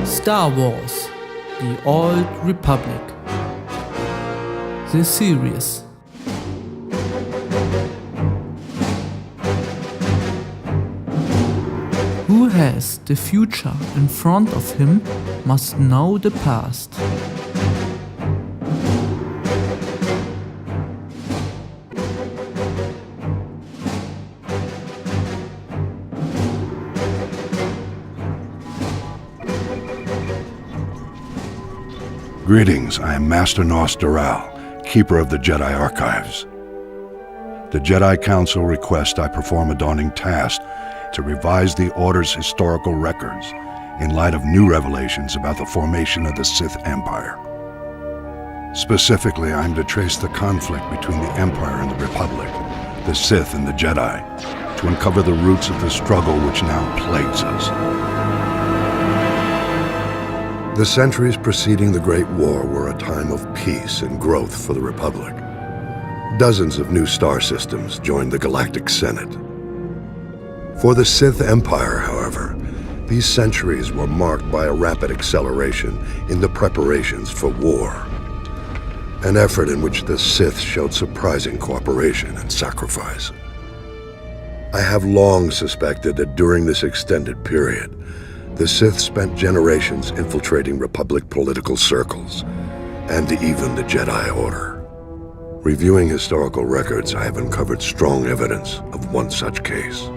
Star Wars: The Old Republic. The series. Who has the future in front of him must know the past. Greetings, I am Master Gnost-Dural, Keeper of the Jedi Archives. The Jedi Council requests I perform a daunting task to revise the Order's historical records in light of new revelations about the formation of the Sith Empire. Specifically, I am to trace the conflict between the Empire and the Republic, the Sith and the Jedi, to uncover the roots of the struggle which now plagues us. The centuries preceding the Great War were a time of peace and growth for the Republic. Dozens of new star systems joined the Galactic Senate. For the Sith Empire, however, these centuries were marked by a rapid acceleration in the preparations for war, an effort in which the Sith showed surprising cooperation and sacrifice. I have long suspected that during this extended period, the Sith spent generations infiltrating Republic political circles, and even the Jedi Order. Reviewing historical records, I have uncovered strong evidence of one such case.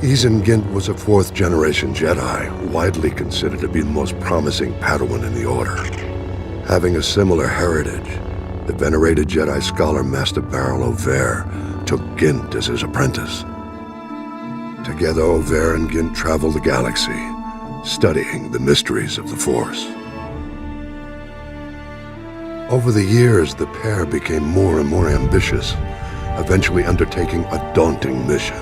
Yavin Gint was a fourth-generation Jedi, widely considered to be the most promising Padawan in the Order. Having a similar heritage, the venerated Jedi scholar Master Baral Over took Gint as his apprentice. Together, Over and Gint traveled the galaxy, studying the mysteries of the Force. Over the years, the pair became more and more ambitious, eventually undertaking a daunting mission.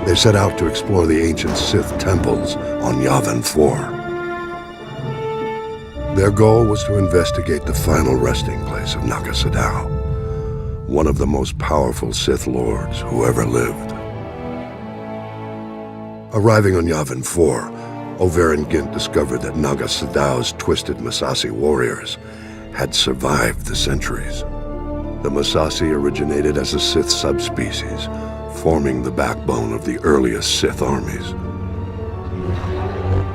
They set out to explore the ancient Sith temples on Yavin 4. Their goal was to investigate the final resting place of Naga Sadow, one of the most powerful Sith Lords who ever lived. Arriving on Yavin 4, Over and Gint discovered that Naga Sadow's twisted Massassi warriors had survived the centuries. The Massassi originated as a Sith subspecies, forming the backbone of the earliest Sith armies.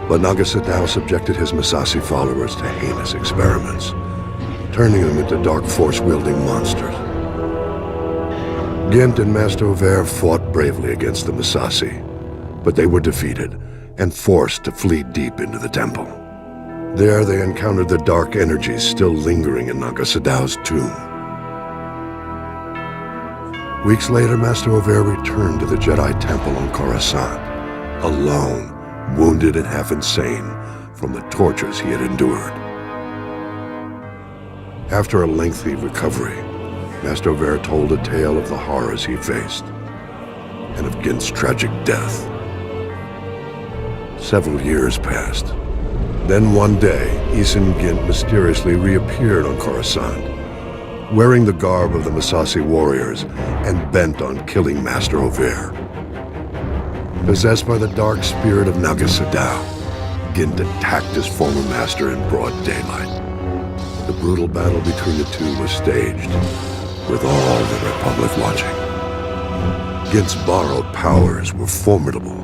But Naga Sadow subjected his Massassi followers to heinous experiments, turning them into dark force-wielding monsters. Gint and Master Over fought bravely against the Massassi, but they were defeated and forced to flee deep into the temple. There they encountered the dark energies still lingering in Naga Sadow's tomb. Weeks later, Master Over returned to the Jedi Temple on Coruscant, alone, wounded and half insane from the tortures he had endured. After a lengthy recovery, Master Over told a tale of the horrors he faced and of Gint's tragic death. Several years passed. Then one day, Yavin Gint mysteriously reappeared on Coruscant, wearing the garb of the Massassi warriors and bent on killing Master Over. Possessed by the dark spirit of Naga Sadow, Gint attacked his former master in broad daylight. The brutal battle between the two was staged, with all the Republic watching. Gint's borrowed powers were formidable,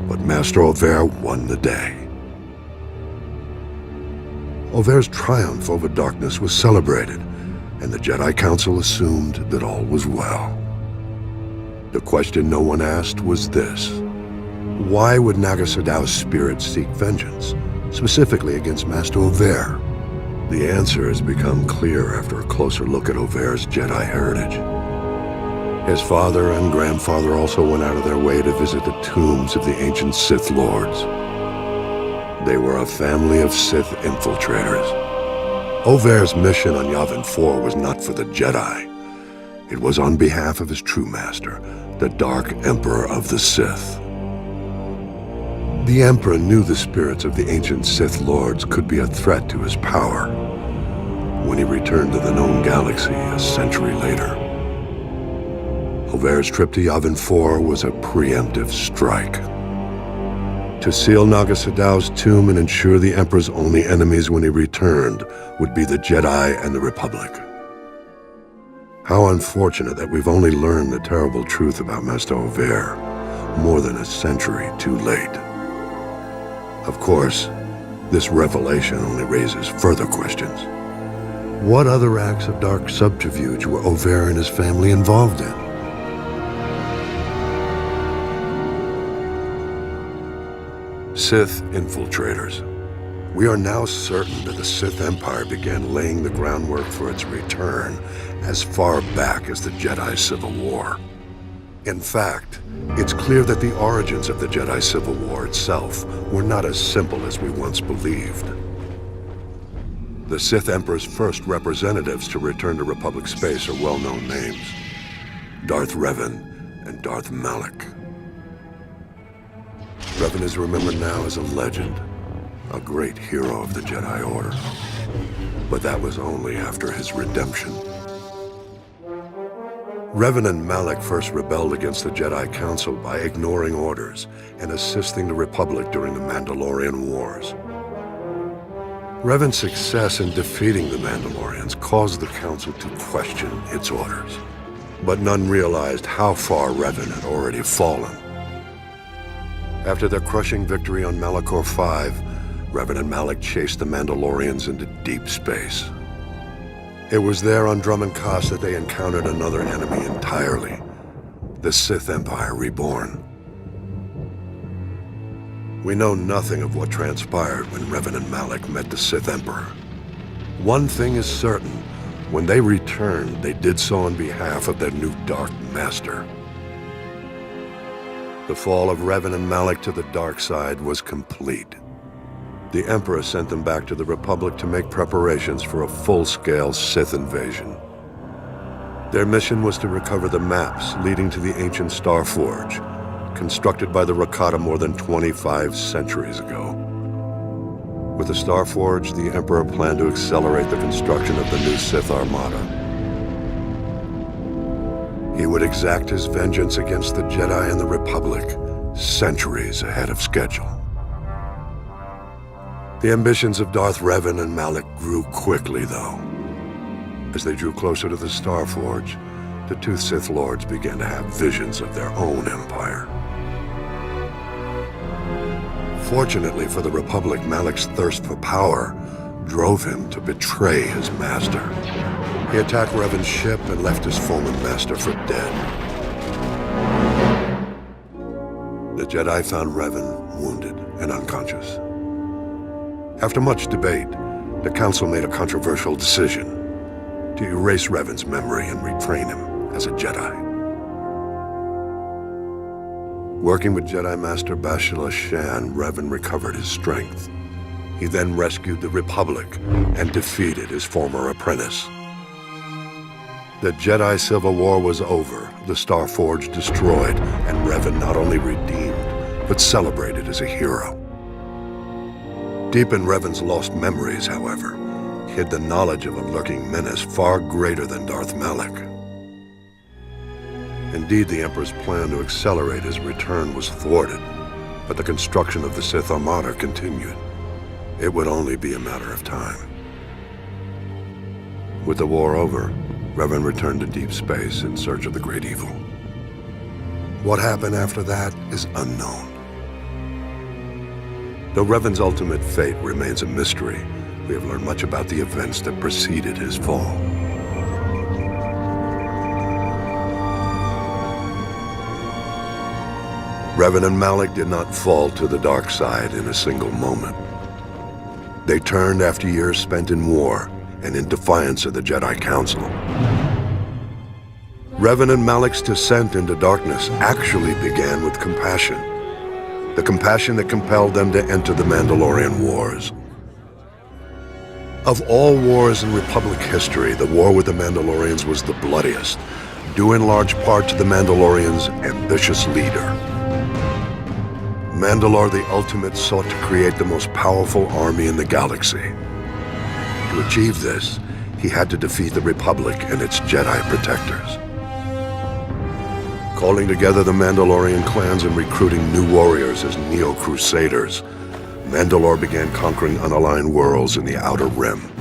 but Master Over won the day. Over's triumph over darkness was celebrated, and the Jedi Council assumed that all was well. The question no one asked was this: why would Naga Sadow's spirit seek vengeance, specifically against Master Over? The answer has become clear after a closer look at Over's Jedi heritage. His father and grandfather also went out of their way to visit the tombs of the ancient Sith Lords. They were a family of Sith infiltrators. Over's mission on Yavin 4 was not for the Jedi. It was on behalf of his true master, the Dark Emperor of the Sith. The Emperor knew the spirits of the ancient Sith Lords could be a threat to his power when he returned to the known galaxy a century later. Over's trip to Yavin 4 was a preemptive strike. To seal Naga Sadow's tomb and ensure the Emperor's only enemies when he returned would be the Jedi and the Republic. How unfortunate that we've only learned the terrible truth about Master Ovair more than a century too late. Of course, this revelation only raises further questions. What other acts of dark subterfuge were Ovair and his family involved in? Sith infiltrators. We are now certain that the Sith Empire began laying the groundwork for its return as far back as the Jedi Civil War. In fact, it's clear that the origins of the Jedi Civil War itself were not as simple as we once believed. The Sith Emperor's first representatives to return to Republic space are well-known names: Darth Revan and Darth Malak. Revan is remembered now as a legend, a great hero of the Jedi Order. But that was only after his redemption. Revan and Malak first rebelled against the Jedi Council by ignoring orders and assisting the Republic during the Mandalorian Wars. Revan's success in defeating the Mandalorians caused the Council to question its orders, but none realized how far Revan had already fallen. After their crushing victory on Malachor V, Revan and Malak chased the Mandalorians into deep space. It was there on Drummond Kos that they encountered another enemy entirely, the Sith Empire Reborn. We know nothing of what transpired when Revan and Malak met the Sith Emperor. One thing is certain: when they returned, they did so on behalf of their new Dark Master. The fall of Revan and Malak to the dark side was complete. The Emperor sent them back to the Republic to make preparations for a full-scale Sith invasion. Their mission was to recover the maps leading to the ancient Star Forge, constructed by the Rakata more than 25 centuries ago. With the Star Forge, the Emperor planned to accelerate the construction of the new Sith Armada. He would exact his vengeance against the Jedi and the Republic centuries ahead of schedule. The ambitions of Darth Revan and Malak grew quickly, though. As they drew closer to the Star Forge, the two Sith Lords began to have visions of their own empire. Fortunately for the Republic, Malak's thirst for power drove him to betray his master. He attacked Revan's ship and left his former master for dead. The Jedi found Revan wounded and unconscious. After much debate, the Council made a controversial decision to erase Revan's memory and retrain him as a Jedi. Working with Jedi Master Bastila Shan, Revan recovered his strength. He then rescued the Republic and defeated his former apprentice. The Jedi Civil War was over, the Star Forge destroyed, and Revan not only redeemed, but celebrated as a hero. Deep in Revan's lost memories, however, hid the knowledge of a lurking menace far greater than Darth Malak. Indeed, the Emperor's plan to accelerate his return was thwarted, but the construction of the Sith Armada continued. It would only be a matter of time. With the war over, Revan returned to deep space in search of the Great Evil. What happened after that is unknown. Though Revan's ultimate fate remains a mystery, we have learned much about the events that preceded his fall. Revan and Malak did not fall to the dark side in a single moment. They turned after years spent in war and in defiance of the Jedi Council. Revan and Malak's descent into darkness actually began with compassion. The compassion that compelled them to enter the Mandalorian Wars. Of all wars in Republic history, the war with the Mandalorians was the bloodiest, due in large part to the Mandalorians' ambitious leader. Mandalore the Ultimate sought to create the most powerful army in the galaxy. To achieve this, he had to defeat the Republic and its Jedi protectors. calling together the Mandalorian clans and recruiting new warriors as Neo-Crusaders. Mandalore began conquering unaligned worlds in the Outer Rim.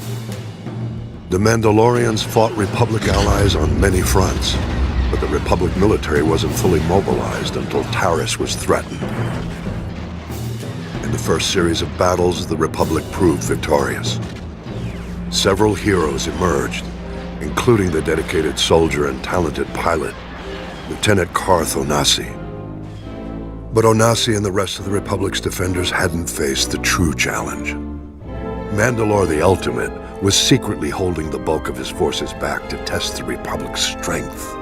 The Mandalorians fought Republic allies on many fronts, but the Republic military wasn't fully mobilized until Taris was threatened. In the first series of battles, the Republic proved victorious. Several heroes emerged, including the dedicated soldier and talented pilot, Lieutenant Carth Onasi. But Onasi and the rest of the Republic's defenders hadn't faced the true challenge. Mandalore the Ultimate was secretly holding the bulk of his forces back to test the Republic's strength.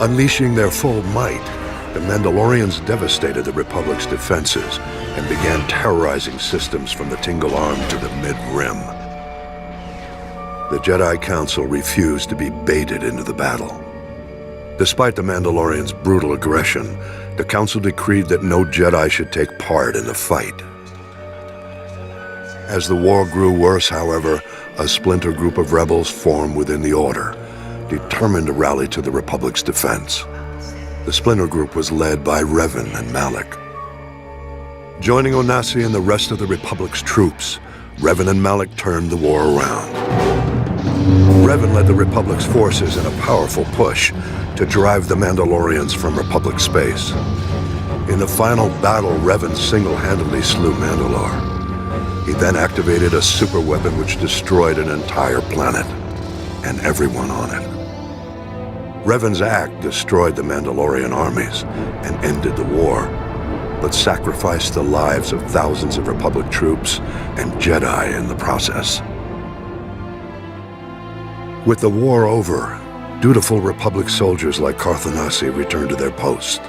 Unleashing their full might, the Mandalorians devastated the Republic's defenses and began terrorizing systems from the Tingle Arm to the Mid-Rim. The Jedi Council refused to be baited into the battle. Despite the Mandalorians' brutal aggression, the Council decreed that no Jedi should take part in the fight. As the war grew worse, however, a splinter group of rebels formed within the Order, determined to rally to the Republic's defense. The splinter group was led by Revan and Malak. Joining Onasi and the rest of the Republic's troops, Revan and Malak turned the war around. Revan led the Republic's forces in a powerful push to drive the Mandalorians from Republic space. In the final battle, Revan single-handedly slew Mandalore. He then activated a superweapon which destroyed an entire planet and everyone on it. Revan's act destroyed the Mandalorian armies and ended the war, but sacrificed the lives of thousands of Republic troops and Jedi in the process. With the war over, dutiful Republic soldiers like Carth Onasi returned to their post,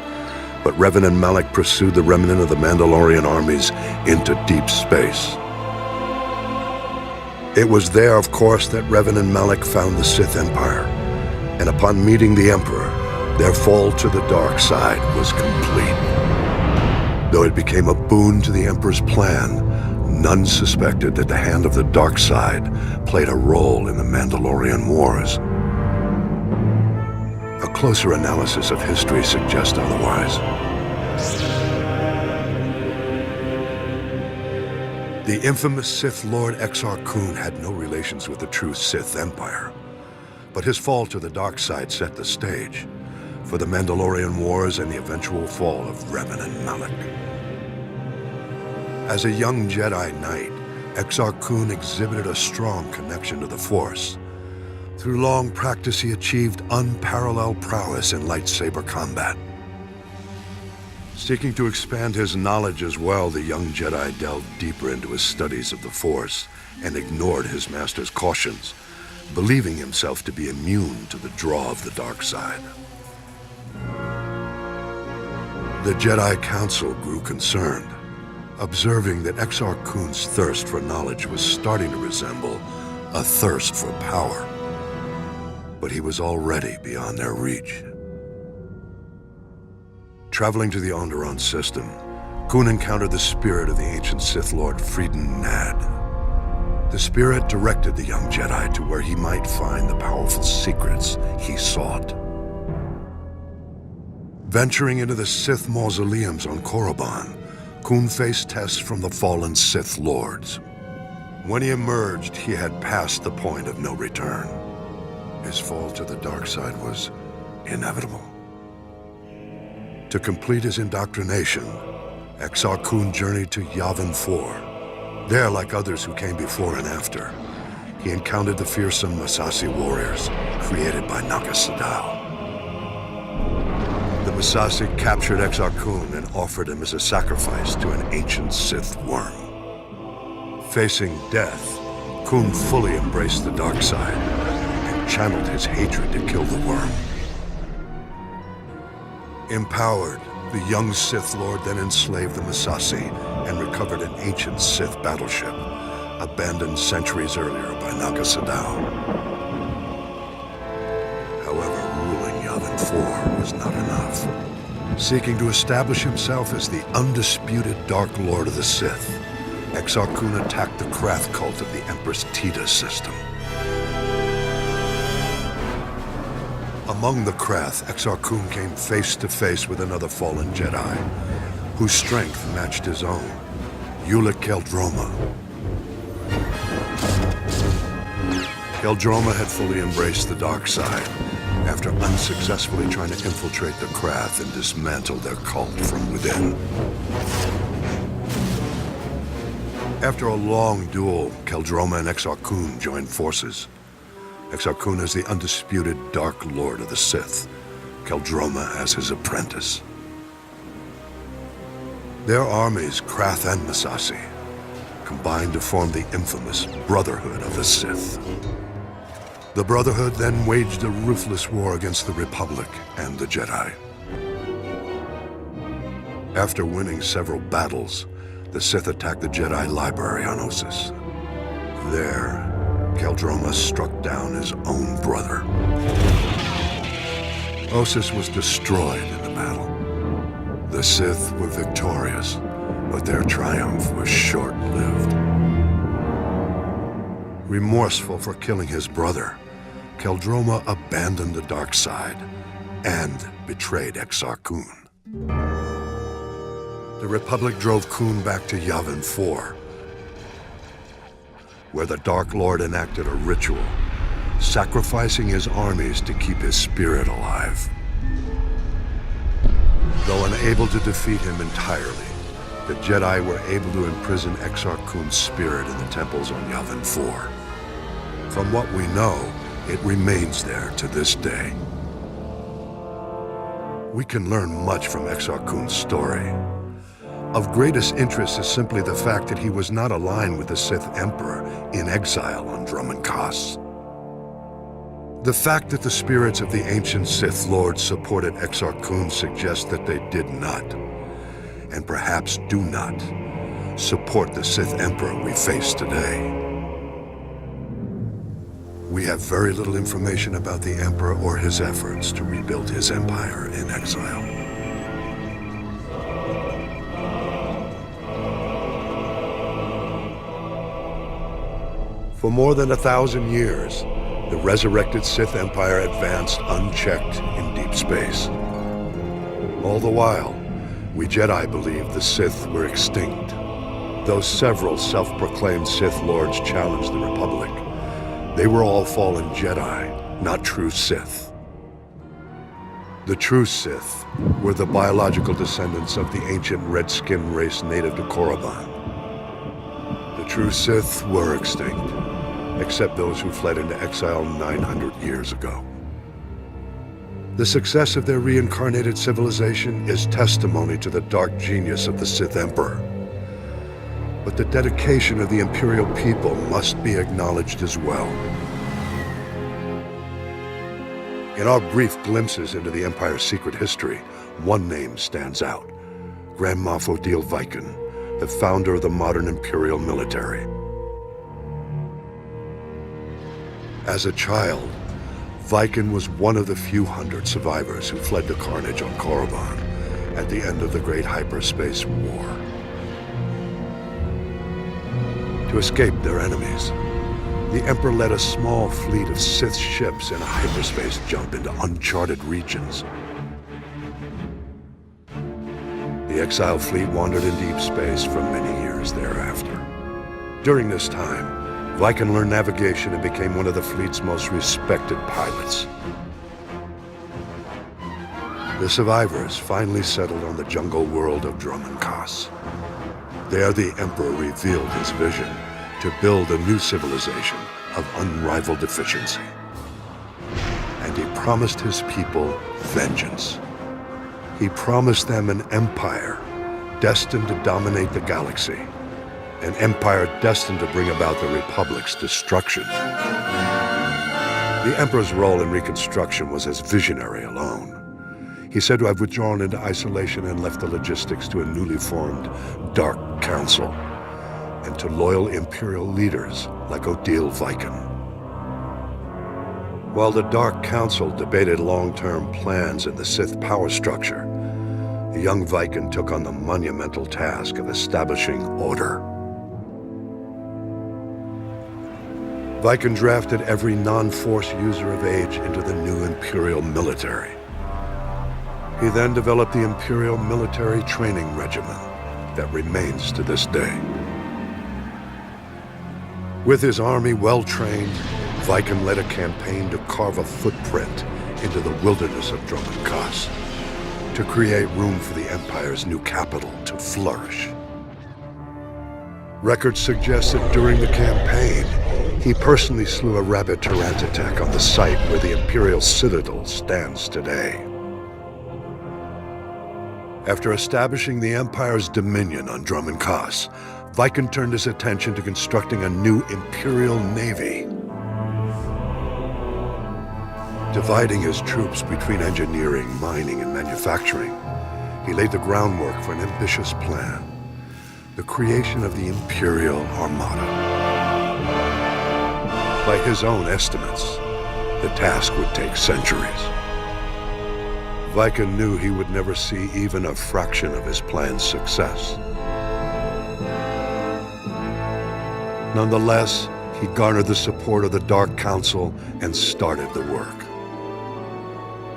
but Revan and Malak pursued the remnant of the Mandalorian armies into deep space. It was there, of course, that Revan and Malak found the Sith Empire, and upon meeting the Emperor, their fall to the dark side was complete. Though it became a boon to the Emperor's plan, none suspected that the hand of the dark side played a role in the Mandalorian Wars. A closer analysis of history suggests otherwise. The infamous Sith Lord Exar Kun had no relations with the true Sith Empire, but his fall to the dark side set the stage for the Mandalorian Wars and the eventual fall of Revan and Malak. As a young Jedi Knight, Exar Kun exhibited a strong connection to the Force. Through long practice, he achieved unparalleled prowess in lightsaber combat. Seeking to expand his knowledge as well, the young Jedi delved deeper into his studies of the Force and ignored his master's cautions, believing himself to be immune to the draw of the dark side. The Jedi Council grew concerned, observing that Exar Kun's thirst for knowledge was starting to resemble a thirst for power. But he was already beyond their reach. Traveling to the Onderon system, Kun encountered the spirit of the ancient Sith Lord Freeden Nad. The spirit directed the young Jedi to where he might find the powerful secrets he sought. Venturing into the Sith mausoleums on Korriban, Kun faced tests from the fallen Sith Lords. When he emerged, he had passed the point of no return. His fall to the dark side was inevitable. To complete his indoctrination, Exar Kun journeyed to Yavin 4. There, like others who came before and after, he encountered the fearsome Massassi warriors created by Naga Sadow. The Massassi captured Exar Kun and offered him as a sacrifice to an ancient Sith worm. Facing death, Kun fully embraced the dark side and channeled his hatred to kill the worm. Empowered, the young Sith Lord then enslaved the Massassi and recovered an ancient Sith battleship, abandoned centuries earlier by Naga Sadow. However, ruling Yavin 4 was not enough. Seeking to establish himself as the undisputed Dark Lord of the Sith, Exar Kun attacked the Krath cult of the Empress Tita system. Among the Krath, Exar Kun came face to face with another fallen Jedi, whose strength matched his own, Ulic Qel-Droma. Qel-Droma had fully embraced the dark side, after unsuccessfully trying to infiltrate the Krath and dismantle their cult from within. After a long duel, Qel-Droma and Exar Kun joined forces. Exar Kun is the undisputed Dark Lord of the Sith, Qel-Droma as his apprentice. Their armies, Krath and Massassi, combined to form the infamous Brotherhood of the Sith. The Brotherhood then waged a ruthless war against the Republic and the Jedi. After winning several battles, the Sith attacked the Jedi library on Ossus. There, Qel-Droma struck down his own brother. Ossus was destroyed in the battle. The Sith were victorious, but their triumph was short-lived. Remorseful for killing his brother, Qel-Droma abandoned the dark side and betrayed Exar Kun. The Republic drove Kun back to Yavin 4, where the Dark Lord enacted a ritual, sacrificing his armies to keep his spirit alive. Though unable to defeat him entirely, the Jedi were able to imprison Exar Kun's spirit in the temples on Yavin 4. From what we know, it remains there to this day. We can learn much from Exar Kun's story. Of greatest interest is simply the fact that he was not aligned with the Sith Emperor in exile on Dromund Kaas. The fact that the spirits of the ancient Sith Lords supported Exar Kun suggests that they did not, and perhaps do not, support the Sith Emperor we face today. We have very little information about the Emperor or his efforts to rebuild his empire in exile. For more than 1,000 years, the resurrected Sith Empire advanced unchecked in deep space. All the while, we Jedi believed the Sith were extinct. Though several self-proclaimed Sith Lords challenged the Republic, they were all fallen Jedi, not true Sith. The true Sith were the biological descendants of the ancient red-skinned race native to Korriban. The true Sith were extinct, except those who fled into exile 900 years ago. The success of their reincarnated civilization is testimony to the dark genius of the Sith Emperor. But the dedication of the Imperial people must be acknowledged as well. In our brief glimpses into the Empire's secret history, one name stands out: Grand Moff Odile Viken, the founder of the modern Imperial military. As a child, Viken was one of the few hundred survivors who fled to carnage on Korriban at the end of the Great Hyperspace War. To escape their enemies, the Emperor led a small fleet of Sith ships in a hyperspace jump into uncharted regions. The exile fleet wandered in deep space for many years thereafter. During this time, Viken learned navigation and became one of the fleet's most respected pilots. The survivors finally settled on the jungle world of Dromund Kaas. There, the Emperor revealed his vision to build a new civilization of unrivaled efficiency. And he promised his people vengeance. He promised them an empire destined to dominate the galaxy. An empire destined to bring about the Republic's destruction. The Emperor's role in Reconstruction was as visionary alone. He's said to have withdrawn into isolation and left the logistics to a newly formed Dark Council and to loyal Imperial leaders like Odile Viken. While the Dark Council debated long-term plans in the Sith power structure, the young Viken took on the monumental task of establishing order. Viken drafted every non-Force user of age into the new Imperial military. He then developed the Imperial Military Training Regimen that remains to this day. With his army well-trained, Viken led a campaign to carve a footprint into the wilderness of Dromund Kaas, to create room for the Empire's new capital to flourish. Records suggest that during the campaign, he personally slew a rabid Tyrantatek on the site where the Imperial Citadel stands today. After establishing the Empire's dominion on Dromund Kaas, Viken turned his attention to constructing a new Imperial Navy. Dividing his troops between engineering, mining, and manufacturing, he laid the groundwork for an ambitious plan: the creation of the Imperial Armada. By his own estimates, the task would take centuries. Viken knew he would never see even a fraction of his plan's success. Nonetheless, he garnered the support of the Dark Council and started the work.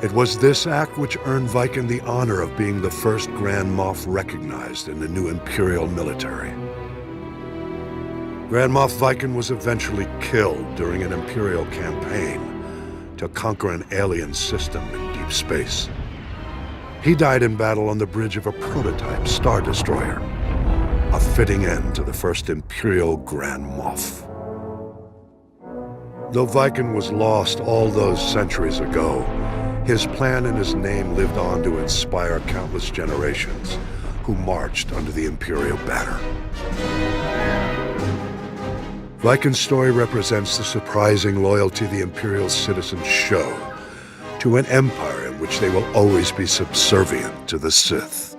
It was this act which earned Viken the honor of being the first Grand Moff recognized in the new Imperial military. Grand Moff Viken was eventually killed during an Imperial campaign to conquer an alien system in deep space. He died in battle on the bridge of a prototype Star Destroyer, a fitting end to the first Imperial Grand Moff. Though Viken was lost all those centuries ago, his plan and his name lived on to inspire countless generations who marched under the Imperial banner. Viken's story represents the surprising loyalty the Imperial citizens show to an empire in which they will always be subservient to the Sith.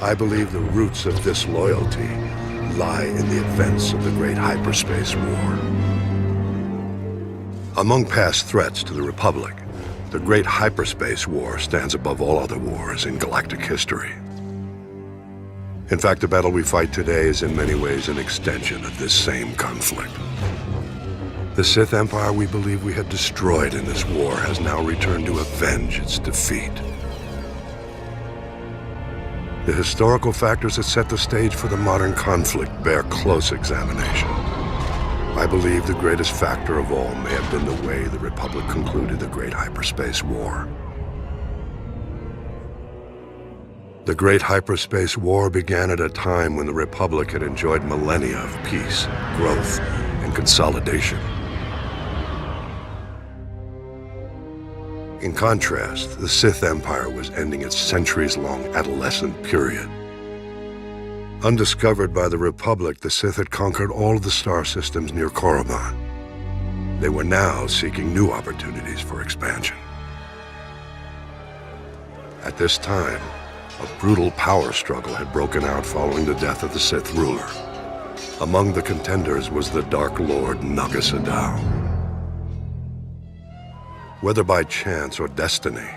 I believe the roots of this loyalty lie in the events of the Great Hyperspace War. Among past threats to the Republic, the Great Hyperspace War stands above all other wars in galactic history. In fact, the battle we fight today is in many ways an extension of this same conflict. The Sith Empire we believe we had destroyed in this war has now returned to avenge its defeat. The historical factors that set the stage for the modern conflict bear close examination. I believe the greatest factor of all may have been the way the Republic concluded the Great Hyperspace War. The Great Hyperspace War began at a time when the Republic had enjoyed millennia of peace, growth, and consolidation. In contrast, the Sith Empire was ending its centuries-long adolescent period. Undiscovered by the Republic, the Sith had conquered all of the star systems near Korriban. They were now seeking new opportunities for expansion. At this time, a brutal power struggle had broken out following the death of the Sith ruler. Among the contenders was the Dark Lord Naga Sadow. Whether by chance or destiny,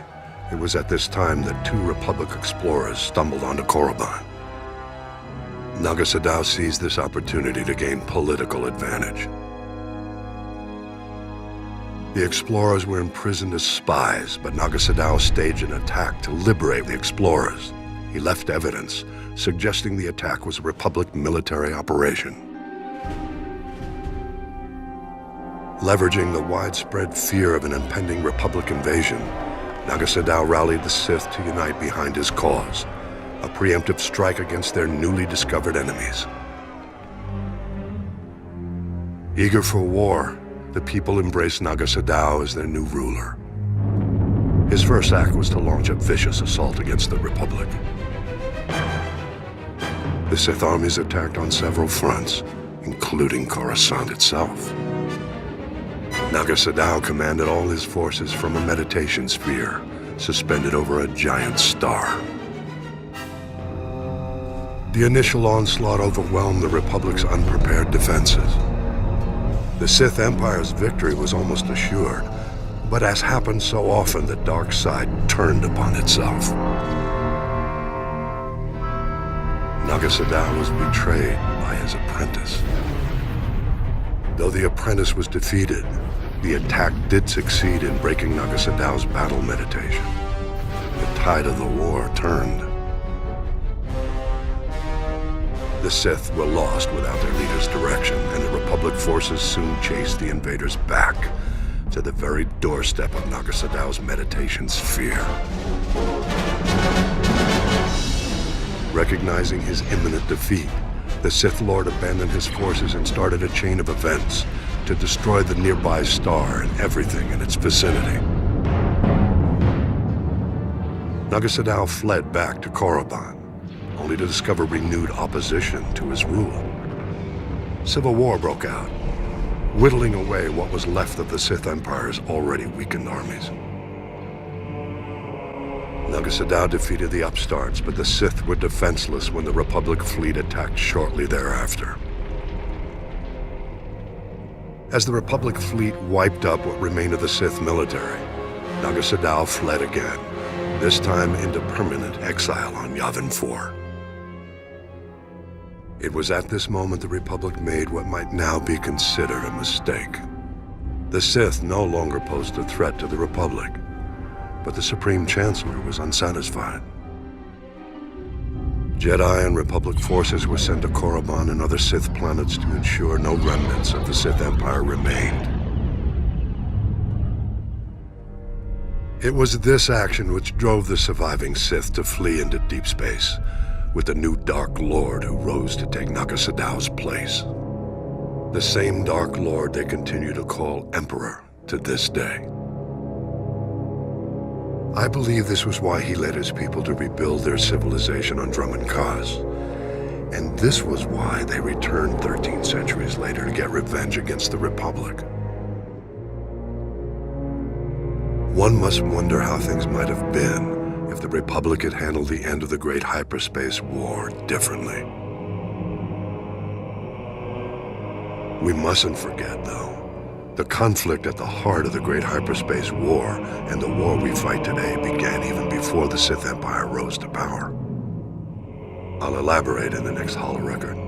it was at this time that two Republic explorers stumbled onto Korriban. Naga Sadow seized this opportunity to gain political advantage. The explorers were imprisoned as spies, but Naga Sadow staged an attack to liberate the explorers. He left evidence suggesting the attack was a Republic military operation. Leveraging the widespread fear of an impending Republic invasion, Naga Sadow rallied the Sith to unite behind his cause, a preemptive strike against their newly discovered enemies. Eager for war, the people embraced Naga Sadow as their new ruler. His first act was to launch a vicious assault against the Republic. The Sith armies attacked on several fronts, including Coruscant itself. Naga Sadow commanded all his forces from a meditation sphere suspended over a giant star. The initial onslaught overwhelmed the Republic's unprepared defenses. The Sith Empire's victory was almost assured, but as happened so often, the dark side turned upon itself. Naga Sadow was betrayed by his apprentice. Though the apprentice was defeated, the attack did succeed in breaking Naga Sadow's battle meditation. The tide of the war turned. The Sith were lost without their leader's direction, and the Republic forces soon chased the invaders back to the very doorstep of Naga Sadow's meditation sphere. Recognizing his imminent defeat, the Sith Lord abandoned his forces and started a chain of events to destroy the nearby star and everything in its vicinity. Naga Sadow fled back to Korriban, only to discover renewed opposition to his rule. Civil war broke out, whittling away what was left of the Sith Empire's already weakened armies. Naga Sadow defeated the upstarts, but the Sith were defenseless when the Republic fleet attacked shortly thereafter. As the Republic fleet wiped up what remained of the Sith military, Naga Sadow fled again, this time into permanent exile on Yavin 4. It was at this moment the Republic made what might now be considered a mistake. The Sith no longer posed a threat to the Republic, but the Supreme Chancellor was unsatisfied. Jedi and Republic forces were sent to Korriban and other Sith planets to ensure no remnants of the Sith Empire remained. It was this action which drove the surviving Sith to flee into deep space, with the new Dark Lord who rose to take Naga Sadow's place. The same Dark Lord they continue to call Emperor to this day. I believe this was why he led his people to rebuild their civilization on Drummond Kaz. And this was why they returned 13 centuries later to get revenge against the Republic. One must wonder how things might have been if the Republic had handled the end of the Great Hyperspace War differently. We mustn't forget, though, the conflict at the heart of the Great Hyperspace War and the war we fight today began even before the Sith Empire rose to power. I'll elaborate in the next holo record.